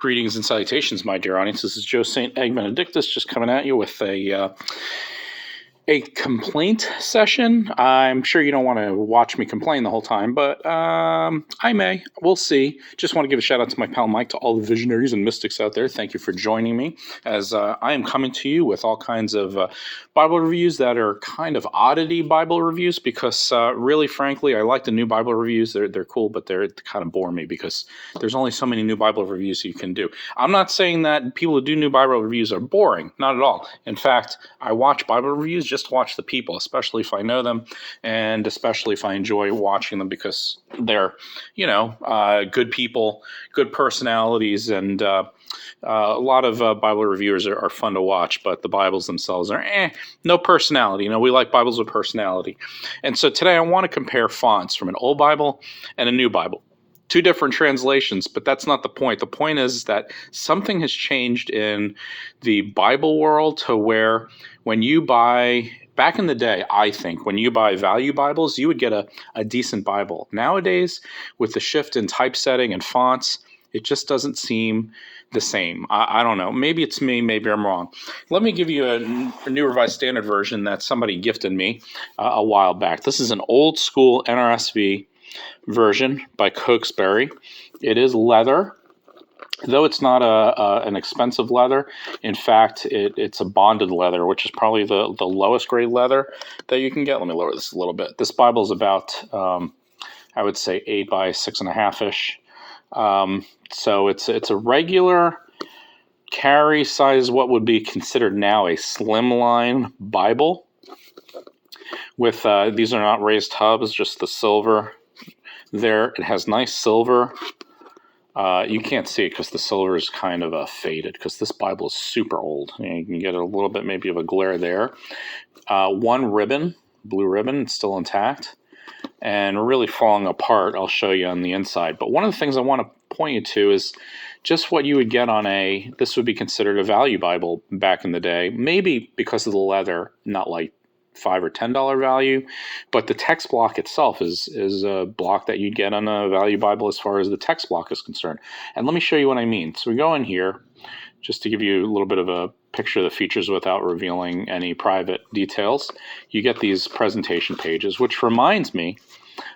Greetings and salutations, my dear audience. This is Joe St. Egg Benedictus, just coming at you with a complaint session. I'm sure you don't want to watch me complain the whole time, but I may. We'll see. Just want to give a shout out to my pal Mike, to all the visionaries and mystics out there. Thank you for joining me as I am coming to you with all kinds of Bible reviews that are kind of oddity Bible reviews because really, frankly, I like the new Bible reviews. They're cool, but they kind of bore me because there's only so many new Bible reviews you can do. I'm not saying that people who do new Bible reviews are boring. Not at all. In fact, I watch Bible reviews just to watch the people, especially if I know them, and especially if I enjoy watching them because they're, good people, good personalities, and a lot of Bible reviewers are fun to watch, but the Bibles themselves are no personality. We like Bibles with personality. And so today I want to compare fonts from an old Bible and a new Bible. Two different translations, but that's not the point. The point is that something has changed in the Bible world to where when you buy, back in the day, I think, when you buy value Bibles, you would get a decent Bible. Nowadays, with the shift in typesetting and fonts, it just doesn't seem the same. I don't know. Maybe it's me. Maybe I'm wrong. Let me give you a New Revised Standard Version that somebody gifted me a while back. This is an old school NRSV version by Cokesbury. It is leather, though it's not an expensive leather. In fact, it's a bonded leather, which is probably the lowest grade leather that you can get. Let me lower this a little bit. This Bible is about, I would say, 8 by 6.5 ish. So it's a regular carry size, what would be considered now a slimline Bible. With these are not raised hubs, just the silver. There, it has nice silver. You can't see it because the silver is kind of faded because this Bible is super old. You can get a little bit maybe of a glare there. One ribbon, blue ribbon, it's still intact and really falling apart. I'll show you on the inside. But one of the things I want to point you to is just what you would get on this would be considered a value Bible back in the day. Maybe because of the leather, not like $5 or $10 value, but the text block itself is a block that you'd get on a value Bible as far as the text block is concerned. And let me show you what I mean. So we go in here just to give you a little bit of a picture of the features without revealing any private details. You get these presentation pages, which reminds me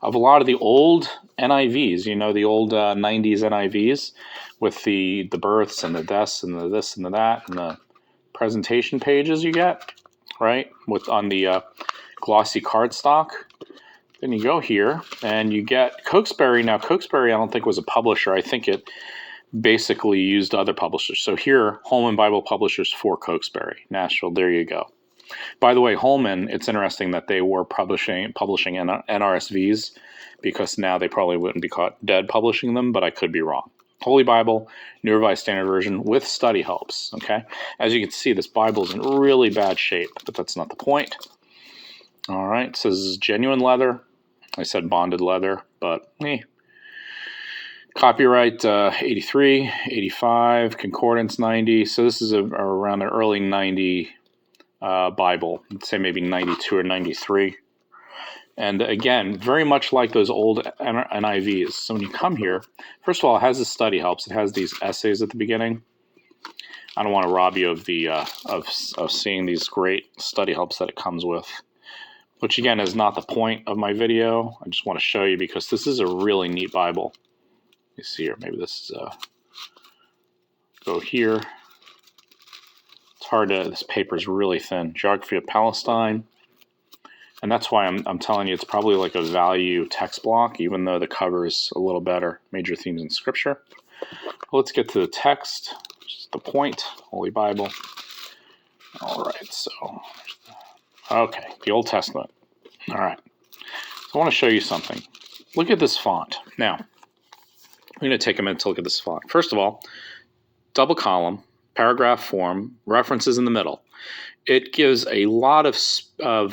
of a lot of the old NIVs, the old 90s NIVs with the births and the deaths and the this and the that and the presentation pages you get. Right, on the glossy cardstock. Then you go here and you get Cokesbury. Now, Cokesbury, I don't think was a publisher. I think it basically used other publishers. So here, Holman Bible Publishers for Cokesbury, Nashville. There you go. By the way, Holman, it's interesting that they were publishing NRSVs because now they probably wouldn't be caught dead publishing them, but I could be wrong. Holy Bible, New Revised Standard Version with study helps, okay? As you can see, this Bible is in really bad shape, but that's not the point. All right, it says genuine leather. I said bonded leather, but Copyright 83, 85, Concordance 90. So this is around an early 90 Bible. I'd say maybe 92 or 93. And again, very much like those old NIVs. So when you come here, first of all, it has the study helps. It has these essays at the beginning. I don't want to rob you of the of seeing these great study helps that it comes with, which again is not the point of my video. I just want to show you because this is a really neat Bible. You see here, maybe this is go here. It's hard to. This paper is really thin. Geography of Palestine. And that's why I'm telling you it's probably like a value text block, even though the cover is a little better. Major themes in Scripture. Let's get to the text, which is the point. Holy Bible. All right, so, okay, the Old Testament. All right, so I want to show you something. Look at this font. Now, I'm going to take a minute to look at this font. First of all, double column, paragraph form, references in the middle. It gives a lot of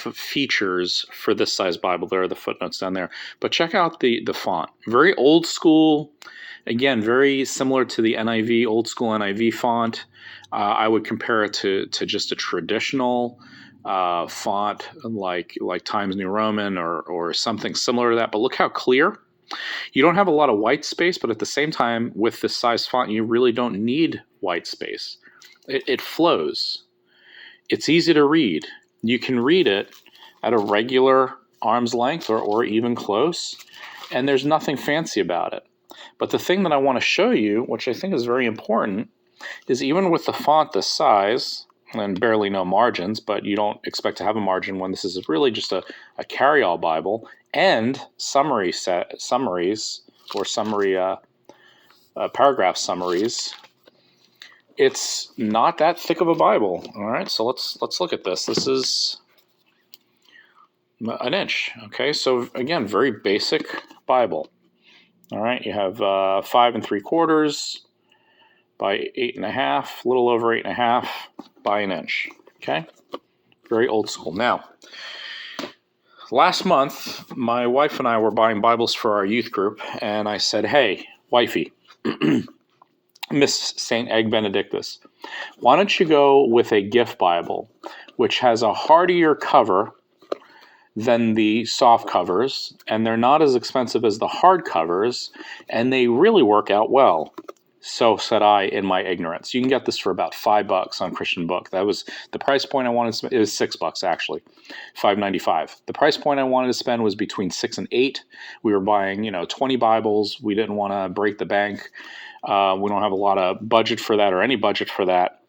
features for this size Bible. There are the footnotes down there. But check out the font. Very old school. Again, very similar to the NIV, old school NIV font. I would compare it to just a traditional font like Times New Roman or something similar to that. But look how clear. You don't have a lot of white space, but at the same time, with this size font, you really don't need white space. It flows. It's easy to read. You can read it at a regular arm's length or even close, and there's nothing fancy about it. But the thing that I want to show you, which I think is very important, is even with the font this size, and barely no margins, but you don't expect to have a margin when this is really just a carry-all Bible, and summaries or paragraph summaries, it's not that thick of a Bible. All right, so let's look at this. This is an inch. Okay, so again, very basic Bible. All right, you have 5 3/4 by 8.5, a little over 8.5 by an inch. Okay, very old school. Now, last month, my wife and I were buying Bibles for our youth group, and I said, "Hey, wifey, Miss St. Egg Benedictus, why don't you go with a gift Bible, which has a hardier cover than the soft covers, and they're not as expensive as the hard covers, and they really work out well." So said I in my ignorance. You can get this for about $5 on Christian Book. That was the price point I wanted to spend. It was $6 actually, $5.95. The price point I wanted to spend was between $6 and $8. We were buying 20 Bibles. We didn't want to break the bank. We don't have a lot of budget for that or any budget for that.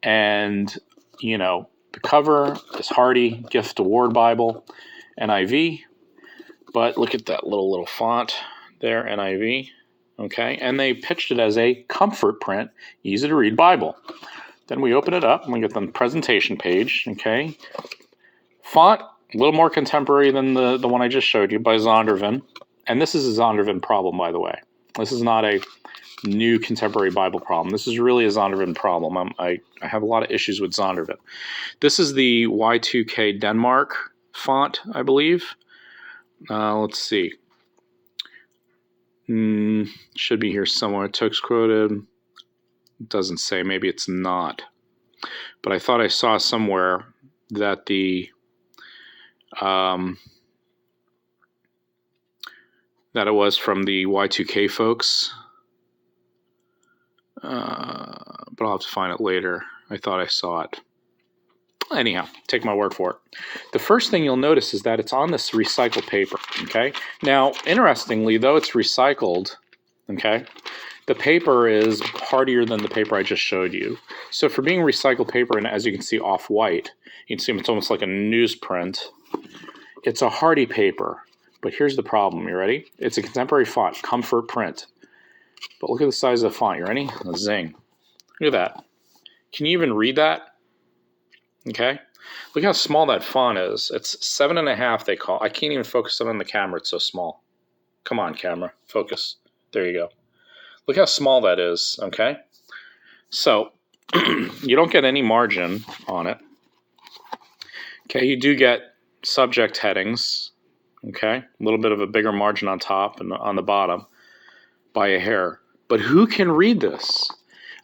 And the cover is hardy, gift award Bible, NIV. But look at that little font there, NIV. Okay, and they pitched it as a comfort print, easy to read Bible. Then we open it up and we get the presentation page. Okay, font a little more contemporary than the one I just showed you by Zondervan, and this is a Zondervan problem, by the way. This is not a new contemporary Bible problem. This is really a Zondervan problem. I have a lot of issues with Zondervan. This is the Y2K Denmark font, I believe. Let's see. Should be here somewhere. Text quoted. It doesn't say. Maybe it's not. But I thought I saw somewhere that that it was from the Y2K folks. But I'll have to find it later. I thought I saw it. Anyhow, take my word for it. The first thing you'll notice is that it's on this recycled paper, okay? Now, interestingly, though it's recycled, okay, the paper is hardier than the paper I just showed you. So for being recycled paper, and as you can see, off-white, you can see it's almost like a newsprint. It's a hardy paper, but here's the problem. You ready? It's a contemporary font, comfort print. But look at the size of the font. You ready? Zing. Look at that. Can you even read that? Okay, look how small that font is. It's 7.5 they call. I can't even focus it on the camera. It's so small. Come on, camera. Focus. There you go. Look how small that is, okay? So, you don't get any margin on it. Okay, you do get subject headings, okay? A little bit of a bigger margin on top and on the bottom by a hair. But who can read this?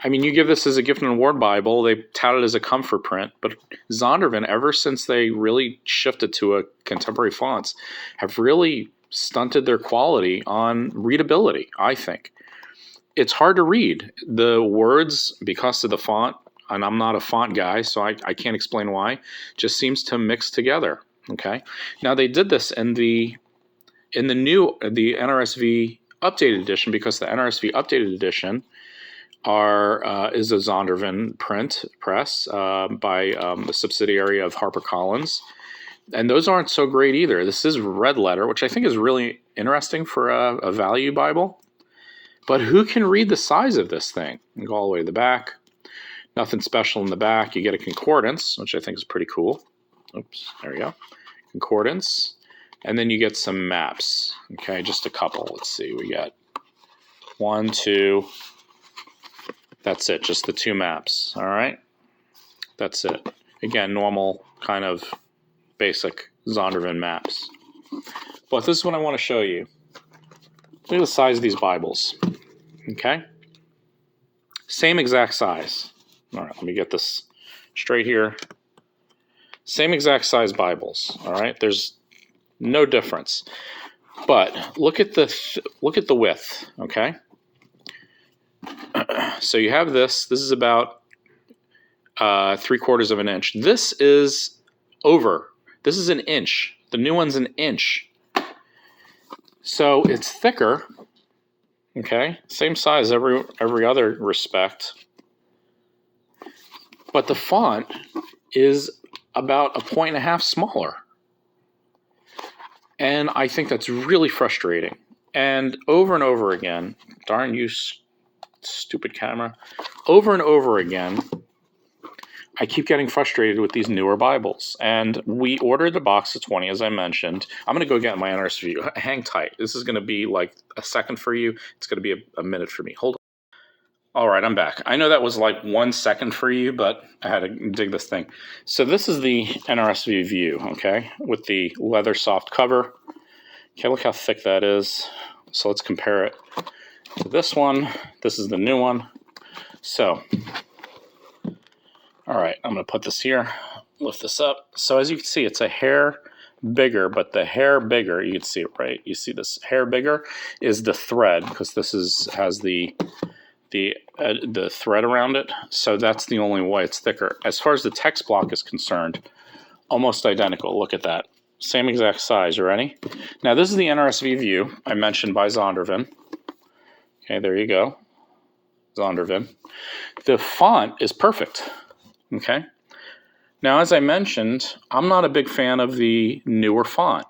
I mean, you give this as a gift and award Bible, they tout it as a comfort print, but Zondervan, ever since they really shifted to a contemporary fonts, have really stunted their quality on readability, I think. It's hard to read. The words, because of the font, and I'm not a font guy, so I can't explain why, just seems to mix together, okay? Now, they did this in the NRSV updated edition, because the NRSV updated edition is a Zondervan press by a subsidiary of HarperCollins. And those aren't so great either. This is red letter, which I think is really interesting for a value Bible. But who can read the size of this thing? You go all the way to the back. Nothing special in the back. You get a concordance, which I think is pretty cool. Oops, there we go. Concordance. And then you get some maps. Okay, just a couple. Let's see. We got 1, 2... That's it, just the 2 maps, all right? That's it. Again, normal kind of basic Zondervan maps. But this is what I want to show you. Look at the size of these Bibles, okay? Same exact size. All right, let me get this straight here. Same exact size Bibles, all right? There's no difference. But look at the width, okay? So you have this. This is about 3/4 of an inch. This is over. This is an inch. The new one's an inch. So it's thicker. Okay, same size every other respect. But the font is about 1.5 points smaller. And I think that's really frustrating. And over again, darn you stupid camera, over and over again, I keep getting frustrated with these newer Bibles. And we ordered a box of 20, as I mentioned. I'm going to go get my NRSVue. Hang tight. This is going to be like a second for you. It's going to be a minute for me. Hold on. All right, I'm back. I know that was like 1 second for you, but I had to dig this thing. So this is the NRSVue, okay, with the leather soft cover. Okay, look how thick that is. So let's compare it to this one. This is the new one. So, all right, I'm going to put this here, lift this up. So as you can see, it's a hair bigger, but the hair bigger, you can see it, right? You see this hair bigger is the thread, because this has the thread around it. So that's the only way it's thicker. As far as the text block is concerned, almost identical. Look at that. Same exact size. You ready? Now, this is the NRSVue I mentioned by Zondervan. Okay, there you go. Zondervan. The font is perfect. Okay. Now, as I mentioned, I'm not a big fan of the newer font,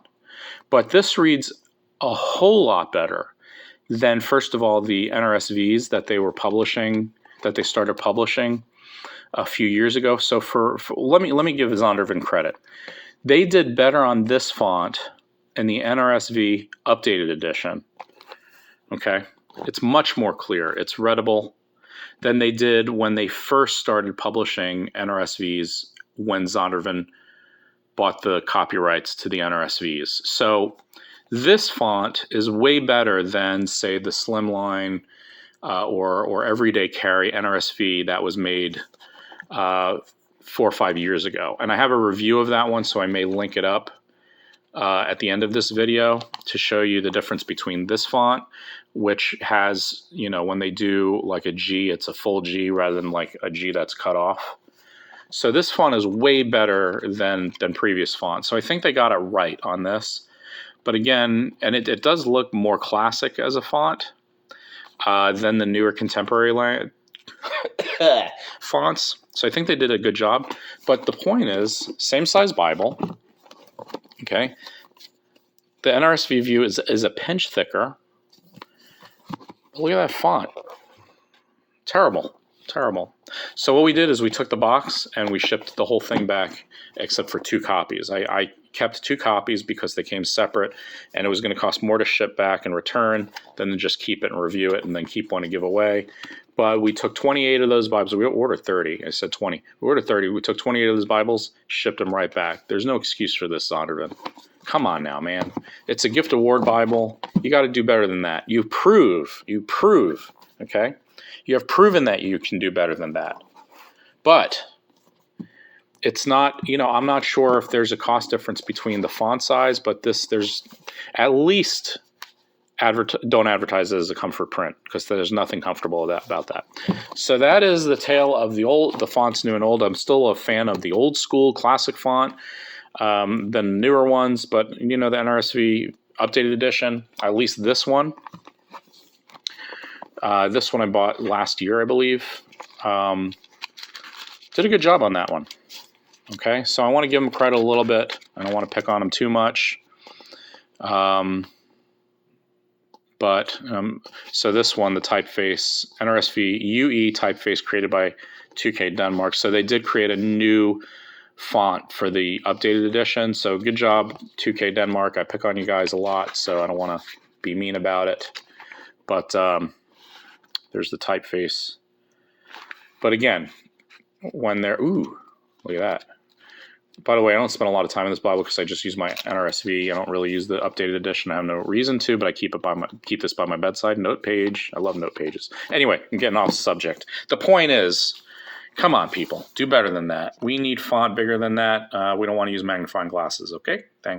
but this reads a whole lot better than, first of all, the NRSVs that they were publishing, that they started publishing a few years ago. So let me give Zondervan credit. They did better on this font in the NRSV updated edition. Okay, it's much more clear. It's readable than they did when they first started publishing NRSVs, when Zondervan bought the copyrights to the NRSVs. So this font is way better than, say, the Slimline or Everyday Carry NRSV that was made 4 or 5 years ago. And I have a review of that one, so I may link it up at the end of this video to show you the difference between this font, which has, you know, when they do like a G, it's a full G rather than like a G that's cut off. So this font is way better than previous fonts. So I think they got it right on this. But again, and it does look more classic as a font than the newer contemporary fonts. So I think they did a good job. But the point is, same size Bible. Okay. The NRSVue is a pinch thicker. Look at that font. Terrible. Terrible. So what we did is we took the box and we shipped the whole thing back except for 2 copies. I kept 2 copies because they came separate, and it was going to cost more to ship back and return than to just keep it and review it and then keep one to give away. But we took 28 of those Bibles. We ordered 30. I said 20. We ordered 30. We took 28 of those Bibles, shipped them right back. There's no excuse for this, Zondervan. Come on now, man. It's a gift award Bible. You got to do better than that. You prove, okay? You have proven that you can do better than that. But it's not, you know, I'm not sure if there's a cost difference between the font size, but there's at least don't advertise it as a comfort print, because there's nothing comfortable about that. So that is the tale of the fonts new and old. I'm still a fan of the old school classic font than the newer ones, but you know, the NRSV updated edition, at least this one. This one I bought last year, I believe. Did a good job on that one. Okay, so I want to give them credit a little bit. I don't want to pick on them too much. So this one, the typeface, NRSVue typeface created by 2K Denmark. So they did create a new font for the updated edition. So good job, 2K Denmark. I pick on you guys a lot, so I don't want to be mean about it. But there's the typeface. But again, when they're, ooh, look at that. By the way, I don't spend a lot of time in this Bible because I just use my NRSV. I don't really use the updated edition. I have no reason to, but I keep this by my bedside. Note page. I love note pages. Anyway, I'm getting off subject. The point is, come on, people. Do better than that. We need font bigger than that. We don't want to use magnifying glasses, okay? Thanks.